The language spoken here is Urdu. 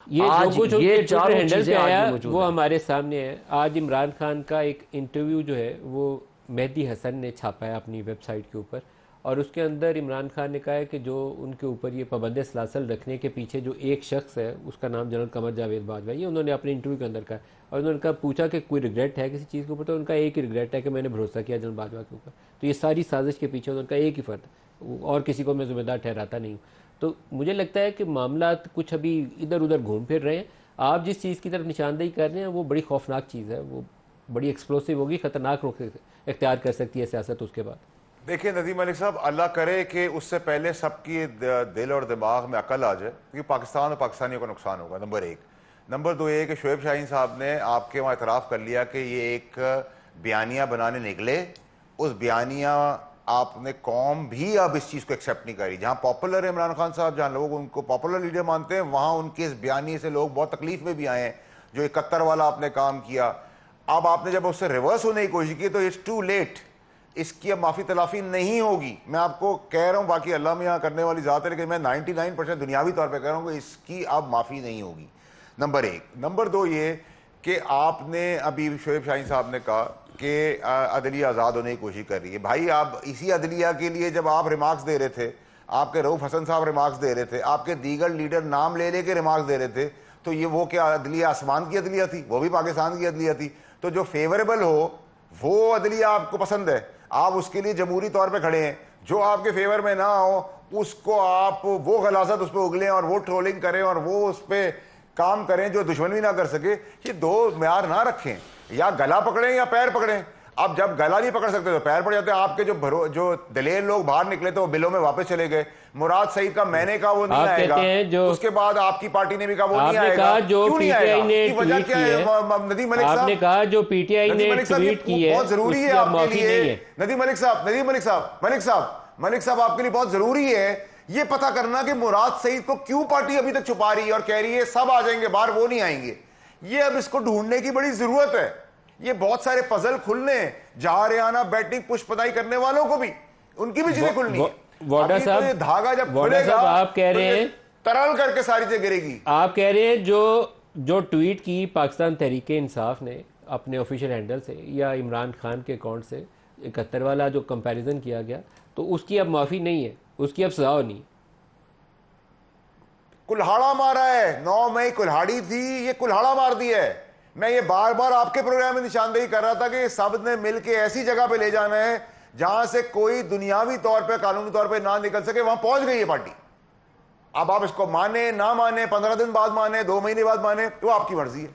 یہ جو کچھ ان کے ٹویٹر ہینڈل چیزیں پہ آج بھی آیا موجود وہ ہیں. ہمارے سامنے ہے. آج عمران خان کا ایک انٹرویو جو ہے وہ مہدی حسن نے چھاپا ہے اپنی ویب سائٹ کے اوپر, اور اس کے اندر عمران خان نے کہا ہے کہ جو ان کے اوپر یہ پابند سلاسل رکھنے کے پیچھے جو ایک شخص ہے اس کا نام جنرل قمر جاوید باجوہ, یہ انہوں نے اپنے انٹرویو کے اندر کہا, اور انہوں نے کہا پوچھا کہ کوئی ریگریٹ ہے کسی چیز کے اوپر, تو ان کا ایک ہی ریگریٹ ہے کہ میں نے بھروسہ کیا جنرل باجوہ کے اوپر. تو یہ ساری سازش کے پیچھے ان کا ایک ہی فرد, اور کسی کو میں ذمہ دار ٹھہراتا نہیں ہوں. تو مجھے لگتا ہے کہ معاملات کچھ ابھی ادھر ادھر گھوم پھر رہے ہیں. آپ جس چیز کی طرف نشاندہی کر رہے ہیں وہ بڑی خوفناک چیز ہے, وہ بڑی ایکسپلوسیو ہوگی, خطرناک رخ اختیار کر سکتی ہے سیاست اس کے بعد. دیکھیں ندیم ملک صاحب, اللہ کرے کہ اس سے پہلے سب کی دل اور دماغ میں عقل آ جائے, کیونکہ پاکستان اور پاکستانیوں کو نقصان ہوگا. نمبر ایک. نمبر دو یہ کہ شعیب شاہین صاحب نے آپ کے وہاں اعتراف کر لیا کہ یہ ایک بیانیہ بنانے نکلے. اس بیانیہ آپ نے قوم بھی اب اس چیز کو ایکسیپٹ نہیں کری. جہاں پاپولر ہے عمران خان صاحب, جہاں لوگ ان کو پاپولر لیڈر مانتے ہیں, وہاں ان کے اس بیانیے سے لوگ بہت تکلیف میں بھی آئے ہیں. جو 71 والا آپ نے کام کیا, اب آپ نے جب اس سے ریورس ہونے کی کوشش کی تو اٹس ٹو لیٹ. اس کی اب معافی تلافی نہیں ہوگی. میں آپ کو کہہ رہا ہوں, باقی اللہ میں یہاں کرنے والی ذات ہے, لیکن میں 99% دنیاوی طور پہ کہہ رہا ہوں کہ اس کی اب معافی نہیں ہوگی. نمبر ایک. نمبر دو یہ کہ آپ نے ابھی شعیب شاہین صاحب نے کہا کہ عدلیہ آزاد ہونے کی کوشش کر رہی ہے. بھائی آپ اسی عدلیہ کے لیے جب آپ ریمارکس دے رہے تھے, آپ کے رؤف حسن صاحب ریمارکس دے رہے تھے, آپ کے دیگر لیڈر نام لے لے کے ریمارکس دے رہے تھے, تو یہ وہ کیا عدلیہ آسمان کی عدلیہ تھی؟ وہ بھی پاکستان کی عدلیہ تھی. تو جو فیوریبل ہو وہ عدلیہ آپ کو پسند ہے, آپ اس کے لیے جمہوری طور پہ کھڑے ہیں. جو آپ کے فیور میں نہ ہو اس کو آپ وہ غلاظت اس پہ اگلیں اور وہ ٹرولنگ کریں اور وہ اس پہ کام کریں جو دشمن بھی نہ کر سکے. یہ دو معیار نہ رکھیں, یا گلا پکڑیں یا پیر پکڑیں. اب جب گلا نہیں پکڑ سکتے تو پیر پڑ جاتے ہیں. آپ کے جو دلیر لوگ باہر نکلے تھے وہ بلوں میں واپس چلے گئے. مراد سعید کا میں نے کہا وہ نہیں آئے گا, اس کے بعد آپ کی پارٹی نے بھی کہا وہ نہیں آئے گا. کیوں نہیں آئے گا؟ اس کی وجہ کیا ہے ندیم ملک صاحب؟ آپ نے کہا جو پی ٹی آئی نے ٹویٹ کی ہے بہت ضروری ہے آپ کے لیے. ندیم ملک صاحب آپ کے لیے بہت ضروری ہے یہ پتہ کرنا کہ مراد سعید کو کیوں پارٹی ابھی تک چھپا رہی ہے اور کہہ رہی ہے سب آ جائیں گے باہر, وہ نہیں آئیں گے. یہ اب اس کو ڈھونڈنے کی بڑی ضرورت ہے. یہ بہت سارے پزل کھلنے ہیں, جہاں ریانہ بیٹنگ پش پتائی کرنے والوں کو بھی ان کی بھی چیزیں کھلنی ہیں. واڈا صاحب, یہ دھاگا جب کھلے گا آپ کہہ رہے ہیں ترل کر کے ساری چیزیں گرے گی. آپ کہہ رہے ہیں جو ٹویٹ کی پاکستان تحریک انصاف نے اپنے آفیشیل ہینڈل سے یا عمران خان کے اکاؤنٹ سے 71 والا جو کمپیریزن کیا گیا, تو اس کی اب معافی نہیں ہے, اس کی اب سزا ہونی. کلہاڑا مارا ہے, 9 مئی کلہاڑی تھی, یہ کلہاڑا مار دی ہے. میں یہ بار بار آپ کے پروگرام میں نشاندہی کر رہا تھا کہ یہ سب نے مل کے ایسی جگہ پہ لے جانا ہے جہاں سے کوئی دنیاوی طور پہ قانونی طور پہ نہ نکل سکے. وہاں پہنچ گئی ہے پارٹی. اب آپ اس کو مانے نہ مانے, 15 دن بعد مانے, 2 مہینے بعد مانے, وہ آپ کی مرضی ہے.